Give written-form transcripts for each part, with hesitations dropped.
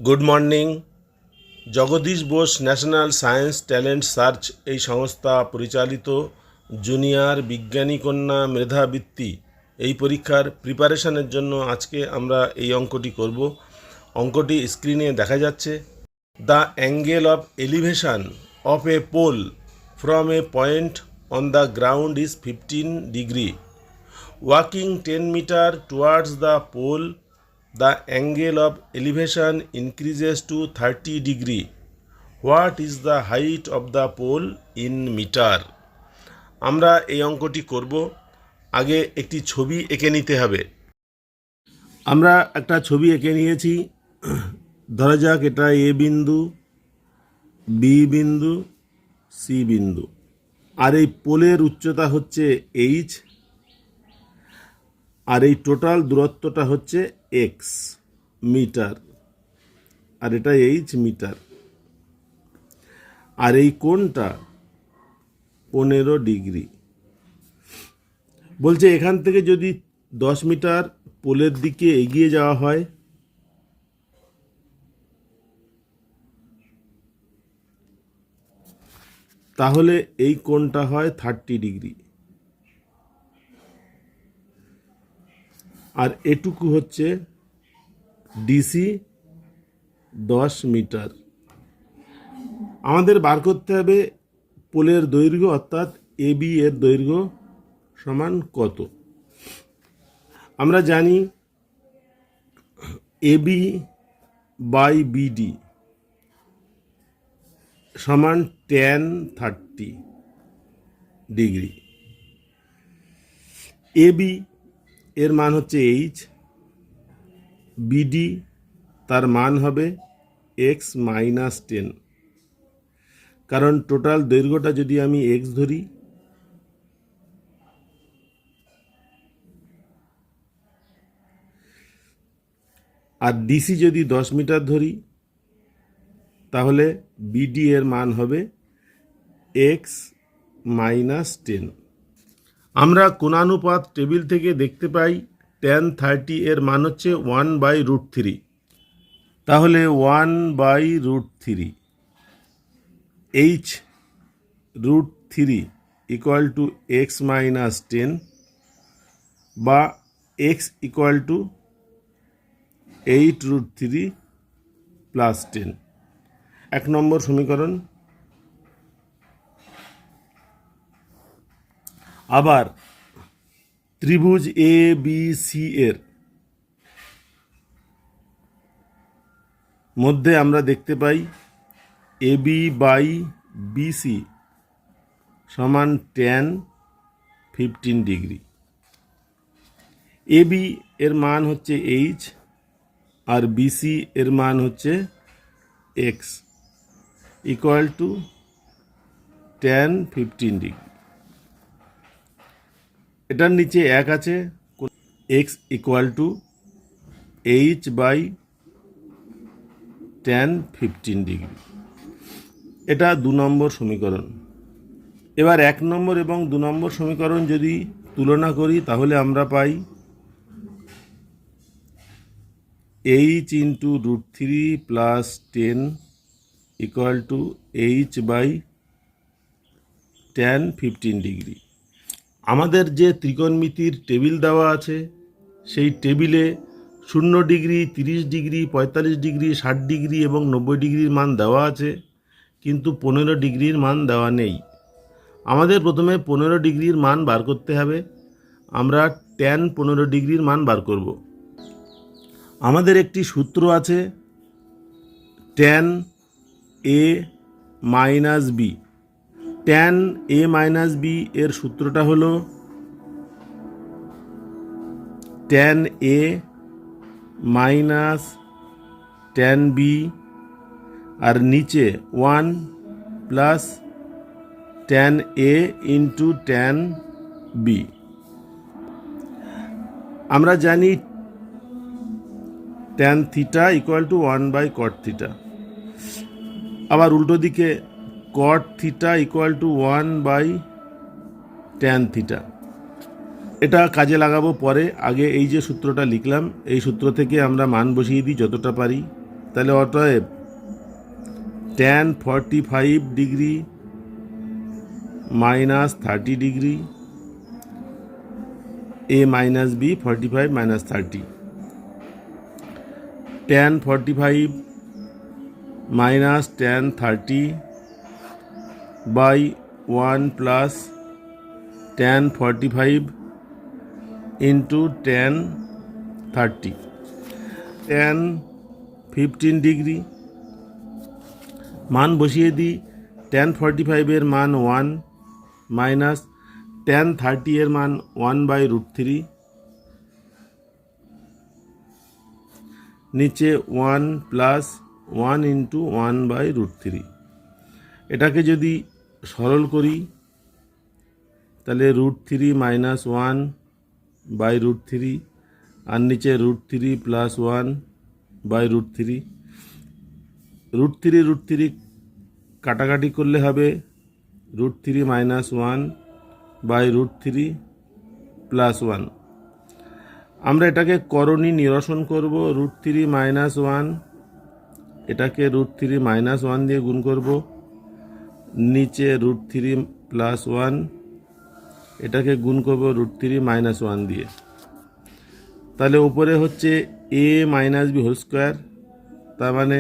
Good morning. Jagadish Bose national science talent search এই সংস্থা পরিচালিত জুনিয়র বিজ্ঞানী কন্যা মেধাবৃত্তি এই পরীক্ষার প্রিপারেশনের জন্য আজকে আমরা এই অঙ্কটি করব। অঙ্কটি স্ক্রিনে দেখা যাচ্ছে। The angle of elevation of a pole from a point on the ground is 15 degree. Walking 10 metre towards the pole, the angle of elevation increases to 30 degree. What is the height of the pole in meter? আমরা এই অঙ্কটি করব। আগে একটি ছবি এঁকে নিতে হবে। আমরা একটা ছবি এঁকে নিয়েছি। ধরা যাক এটা এ বিন্দু, বি বিন্দু, সি বিন্দু, আর এই পোলের উচ্চতা হচ্ছে এইচ, আর এই টোটাল দূরত্বটা হচ্ছে এক্স মিটার, আর এটা এইচ মিটার, আর এই কোণটা 15 ডিগ্রি। বলছে এখান থেকে যদি 10 মিটার পোলের দিকে এগিয়ে যাওয়া হয় তাহলে এই কোণটা হয় 30 ডিগ্রি, আর এটুকু হচ্ছে ডিসি 10 মিটার। আমাদের বার করতে হবে পোলের দৈর্ঘ্য, অর্থাৎ এবি এর দৈর্ঘ্য সমান কত। আমরা জানি এবি বাই বিডি সমান tan 30 ডিগ্রি। এবি এর মান হচ্ছে এইচ, বিডি তার মান হবে এক্স মাইনাস 10, কারণ টোটাল দৈর্ঘ্যটা যদি আমি এক্স ধরি আর ডিসি যদি 10 মিটার ধরি তাহলে বিডি এর মান হবে এক্স মাইনাস 10। আমরা কোণানুপাত টেবিল থেকে দেখতে পাই tan 30 এর মান হচ্ছে 1/√3, তাহলে 1/√3 H √3 equal to x minus 10, বা এক্স ইকুয়াল টু 8√3 প্লাস 10। 1 নম্বর সমীকরণ। আবার ত্রিভুজ এ বি সি এর মধ্যে আমরা দেখতে পাই এবি বাই বিসি সমান tan 15 ডিগ্রি। এবি এর মান হচ্ছে এইচ, আর বিসি এর মান হচ্ছে x equal to tan 15 degree. এটার নিচে 1 আছে, x equal to H by tan 15 degree. এটা 2 নম্বর সমীকরণ। এবার 1 নম্বর এবং 2 নম্বর সমীকরণ যদি তুলনা করি তাহলে আমরা পাই H into √3 plus 10 equal to H by tan 15 degree. আমাদের যে ত্রিকোণমিতির টেবিল দেওয়া আছে সেই টেবিলে 0 ডিগ্রি, 30 ডিগ্রি, 45 ডিগ্রি, 60 ডিগ্রি এবং 90 ডিগ্রির মান দেওয়া আছে, কিন্তু 15 ডিগ্রির মান দেওয়া নেই। আমাদের প্রথমে 15 ডিগ্রির মান বার করতে হবে। আমরা tan 15 ডিগ্রির মান বার করব। আমাদের একটি সূত্র আছে tan a minus b. tan a minus b এর সূত্রটা হলো tan a minus tan b, আর নিচে 1 plus tan a into tan b। আমরা জানি tan theta equal to 1/cot theta. আবার উল্টো দিকে cot theta equal to 1/tan theta. এটা কাজে লাগাবো পরে। আগে এই যে সূত্রটা লিখলাম এই সূত্র থেকে আমরা মান বসিয়ে দিই যতটা পারি। তাহলে অতএব tan 45 degree minus 30 degree a minus b 45 minus 30, tan 45 minus tan 30 by 1 plus tan 45 into tan 30, tan 15 degree মান বসিয়ে দিই। tan 45 এর মান 1 মাইনাস tan 30 এর মান 1/√3, নিচে 1 প্লাস 1 ইন্টু 1/√3। এটাকে যদি সরল করি তাহলে √3 মাইনাস 1/√3 আর নিচে √3 প্লাস 1/√3। √3 কাটাকাটি করলে হবে √3 মাইনাস 1/√3 প্লাস 1। আমরা এটাকে করণী নিরসন করব। √3 মাইনাস 1 এটাকে √3 মাইনাস 1 দিয়ে গুণ করব, নিচে √3 প্লাস 1 এটাকে গুণ করব √3 মাইনাস 1 দিয়ে। তাহলে উপরে হচ্ছে a minus b whole square, তার মানে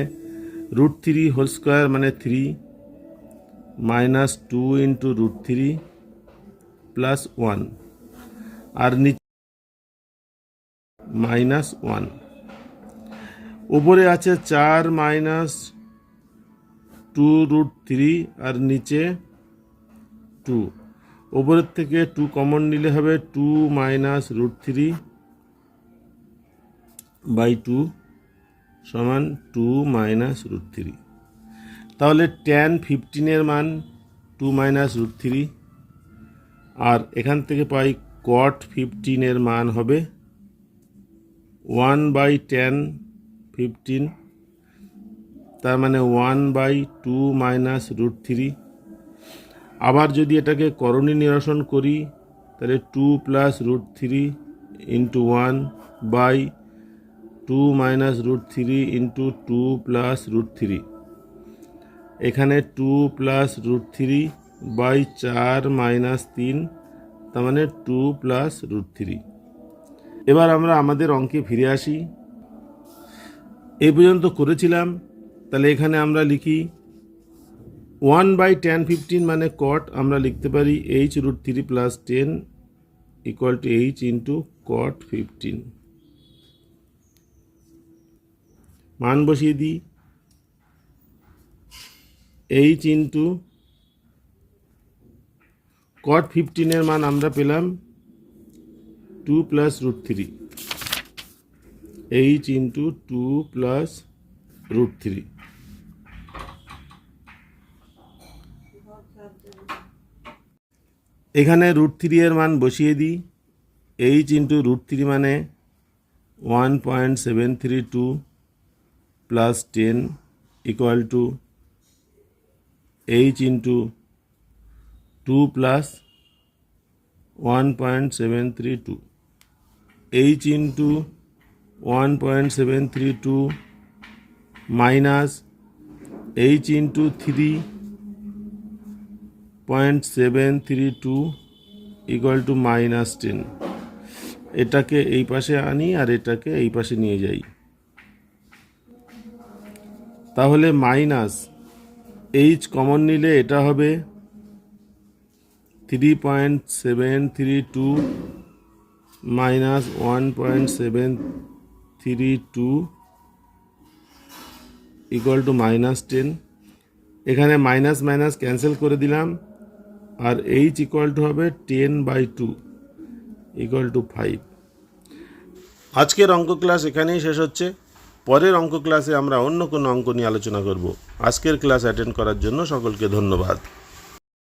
√3 হোল স্কোয়ার মানে 3 মাইনাস 2 ইন্টু √3 প্লাস 1 আর নিচে মাইনাস 1। উপরে আছে 4 মাইনাস 2√3 আর নিচে 2। উপরের থেকে 2 কমন নিলে হবে 2 মাইনাস √3/2 সমান 2 মাইনাস √3। তাহলে tan 15 এর মান 2 মাইনাস √3 আর এখান থেকে পাই cot 15 এর মান হবে 1/tan 15, তার মানে 1/2 মাইনাস √3। আবার যদি এটাকে করণী নিরসন করি তাহলে 2 plus √3 into 1/2 minus √3 into 2 plus √3। এখানে 2 প্লাস √3/4 মাইনাস 3, তার মানে 2 প্লাস √3। এবার আমরা আমাদের অঙ্কে ফিরে আসি। এই পর্যন্ত করেছিলাম, তাহলে এখানে আমরা লিখি 1/tan 15 মানে cot, আমরা লিখতে পারি h√3 plus 10 equal two h into cot 15। মান বসিয়ে দিই, h ইন্টু cot 15 এর মান আমরা পেলাম 2 প্লাস √3, h ইন্টু 2 প্লাস √3। এখানে √3 এর মান বসিয়ে দিই, h ইন্টু √3 মানে 1.732 plus 10 equal two h into 2 plus 1.732, h into 1.732 minus h into 3.732 equal to minus 10। এটাকে এই পাশে আনি আর এটাকে এই পাশে নিয়ে যাই, তাহলে মাইনাস h কমন নিলে এটা হবে 3.732 মাইনাস 1.732 ইকুয়াল টু মাইনাস 10। এখানে মাইনাস মাইনাস ক্যান্সেল করে দিলাম আর h ইকুয়াল টু হবে 10/2 ইকুয়াল টু 5। আজকের অঙ্ক ক্লাস এখানেই শেষ হচ্ছে। পরের অঙ্ক ক্লাসে আমরা অন্য কোনো অঙ্ক নিয়ে আলোচনা করব। আজকের ক্লাস অ্যাটেন্ড করার জন্য সকলকে ধন্যবাদ।